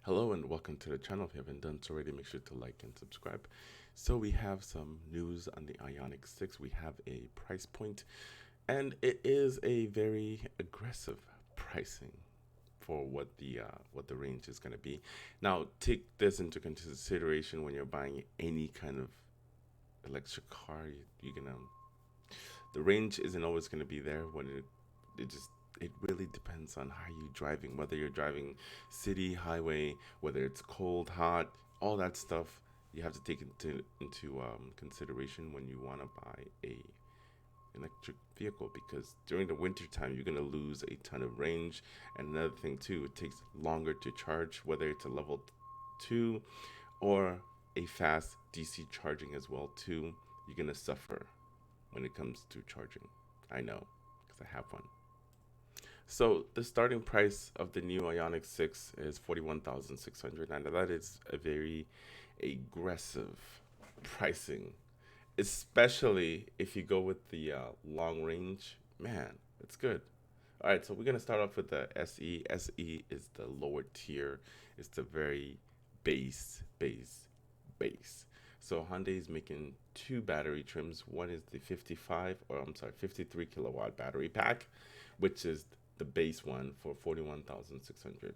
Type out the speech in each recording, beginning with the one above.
Hello and welcome to the channel. If you haven't done so already, make sure to like and subscribe. So we have some news on the Ioniq 6. We have a price point, and it is a very aggressive pricing for what the range is going to be. Now, take this into consideration when you're buying any kind of electric car. You're gonna the range isn't always going to be there when it really depends on how you're driving, whether you're driving city, highway, whether it's cold, hot, all that stuff you have to take into consideration when you want to buy a electric vehicle, because during the winter time you're going to lose a ton of range. And another thing too, it takes longer to charge, whether it's a level 2 or a fast DC charging as well too. You're going to suffer when it comes to charging. I know, because I have one. So the starting price of the new Ioniq 6 is 41,600, and that is a very aggressive pricing, especially if you go with the long range. Man, it's good. All right, so we're gonna start off with the SE. SE is the lower tier. It's the very base. So Hyundai is making two battery trims. One is the 53 kilowatt battery pack, which is the base one for 41,600.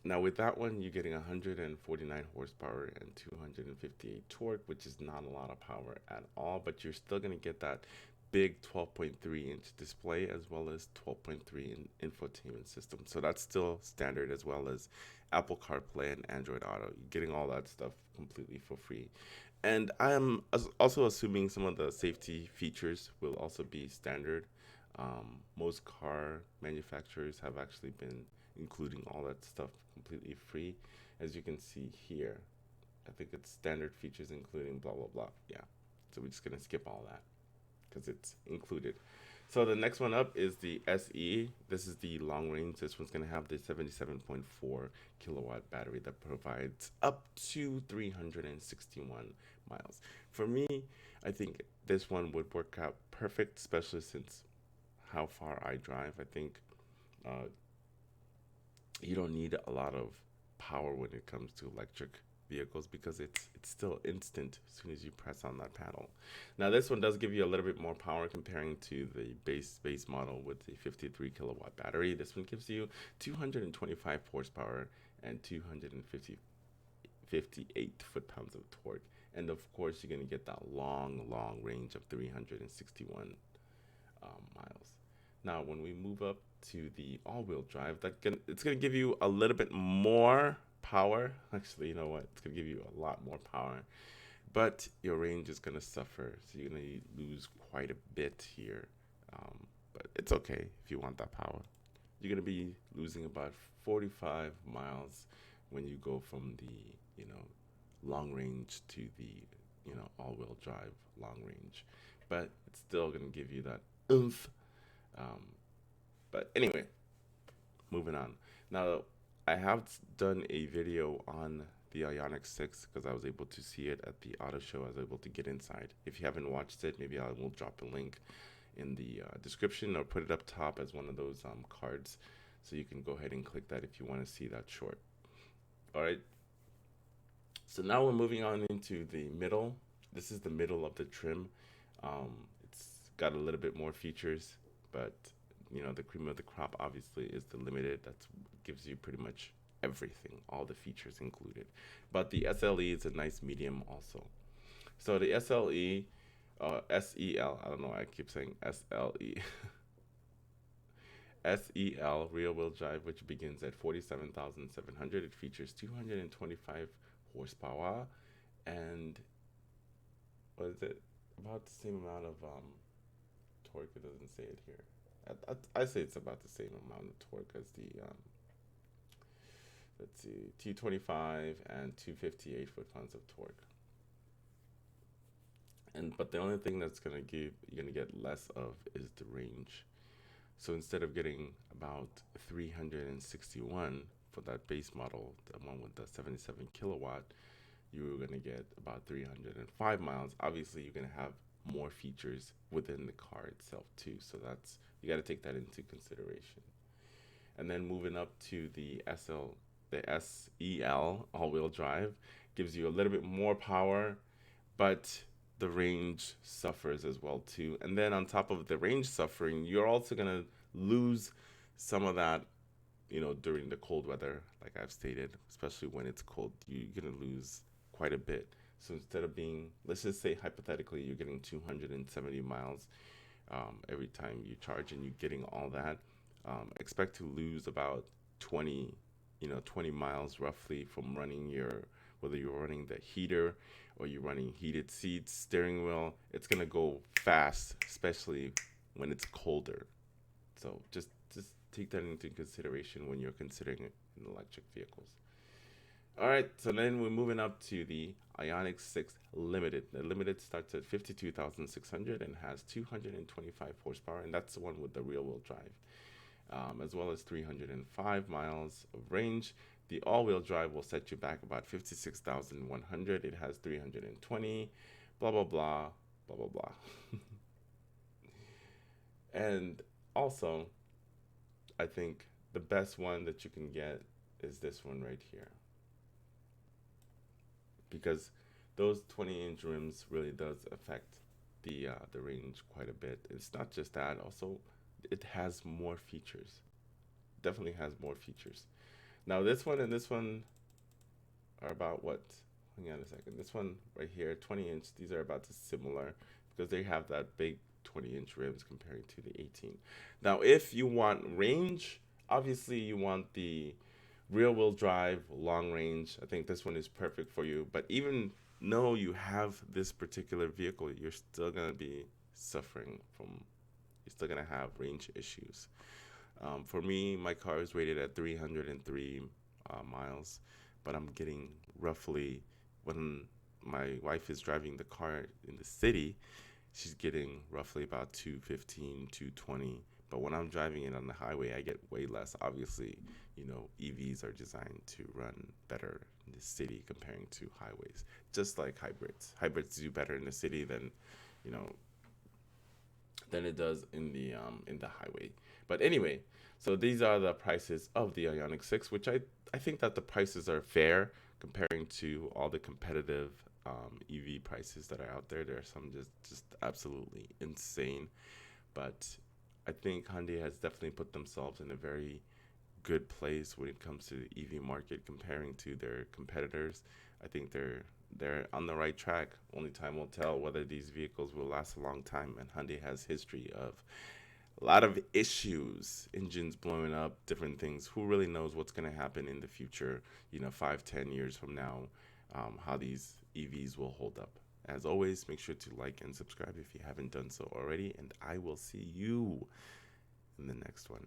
Now with that one, you're getting 149 horsepower and 258 torque, which is not a lot of power at all, but you're still gonna get that big 12.3-inch display as well as 12.3 in infotainment system. So that's still standard, as well as Apple CarPlay and Android Auto. You're getting all that stuff completely for free. And I'm also assuming some of the safety features will also be standard. Most car manufacturers have actually been including all that stuff completely free. As you can see here, I think it's standard features including blah blah blah. Yeah, so we're just gonna skip all that because it's included. So the next one up is the SE. This is the long range. This one's gonna have the 77.4 kilowatt battery that provides up to 361 miles. For me, I think this one would work out perfect, especially since how far I drive. I think uh, you don't need a lot of power when it comes to electric vehicles, because it's still instant as soon as you press on that pedal. Now this one does give you a little bit more power comparing to the base model with the 53 kilowatt battery. This one gives you 225 horsepower and 258 foot-pounds of torque. And of course, you're going to get that long range of 361 miles. Now, when we move up to the all-wheel drive, it's going to give you a little bit more power. Actually, you know what? It's going to give you a lot more power, but your range is going to suffer. So you're going to lose quite a bit here. But it's okay if you want that power. You're going to be losing about 45 miles when you go from the, long range to the, all-wheel drive long range. But it's still going to give you that oomph. Um, but anyway, moving on. Now, I have done a video on the Ioniq 6 because I was able to see it at the auto show. I was able to get inside. If you haven't watched it, maybe I will drop a link in the description or put it up top as one of those cards. So you can go ahead and click that if you want to see that short. All right. So now we're moving on into the middle. This is the middle of the trim. It's got a little bit more features, but the cream of the crop obviously is the limited. That gives you pretty much everything, all the features included. But the SLE is a nice medium also. So the SLE, SEL, I don't know why I keep saying SLE. SEL rear wheel drive, which begins at 47,700. It features 225 horsepower and what is it? About the same amount of torque. It doesn't say it here. I say it's about the same amount of torque as the let's see, 225 and 258 foot-pounds of torque. But the only thing that's you're gonna get less of is the range. So instead of getting about 361 for that base model, the one with the 77 kilowatt, you're gonna get about 305 miles. Obviously, you're gonna have more features within the car itself too. So you got to take that into consideration. And then moving up to the the SEL all-wheel drive gives you a little bit more power, but the range suffers as well too. And then on top of the range suffering, you're also gonna lose some of that, during the cold weather, like I've stated, especially when it's cold, you're gonna lose quite a bit. So instead of being, let's just say hypothetically, you're getting 270 miles every time you charge, and you're getting all that, expect to lose about 20, 20 miles roughly from running whether you're running the heater or you're running heated seats, steering wheel. It's gonna go fast, especially when it's colder. So just take that into consideration when you're considering in electric vehicles. All right, so then we're moving up to the Ioniq 6 Limited. The Limited starts at 52,600 and has 225 horsepower, and that's the one with the rear-wheel drive, as well as 305 miles of range. The all-wheel drive will set you back about 56,100. It has 320, blah, blah, blah, blah, blah, blah. And also, I think the best one that you can get is this one right here, because those 20-inch rims really does affect the range quite a bit. It's not just that, also it has more features. Definitely has more features. Now this one and this one are about what? Hang on a second. This one right here, 20-inch, these are about similar because they have that big 20-inch rims comparing to the 18. Now, if you want range, obviously you want the rear wheel drive, long range. I think this one is perfect for you. But even though you have this particular vehicle, you're still going to be suffering from, you're still going to have range issues. For me, my car is rated at 303 miles, but I'm getting roughly, when my wife is driving the car in the city, she's getting roughly about 215, 220. But when I'm driving it on the highway, I get way less. Obviously, EVs are designed to run better in the city comparing to highways, just like hybrids. Hybrids do better in the city you know, than it does in the highway. But anyway, so these are the prices of the Ioniq 6, which I think that the prices are fair comparing to all the competitive EV prices that are out there. There are some just absolutely insane, but I think Hyundai has definitely put themselves in a very good place when it comes to the EV market comparing to their competitors. I think they're on the right track. Only time will tell whether these vehicles will last a long time. And Hyundai has history of a lot of issues, engines blowing up, different things. Who really knows what's going to happen in the future, 5, 10 years from now, how these EVs will hold up. As always, make sure to like and subscribe if you haven't done so already, and I will see you in the next one.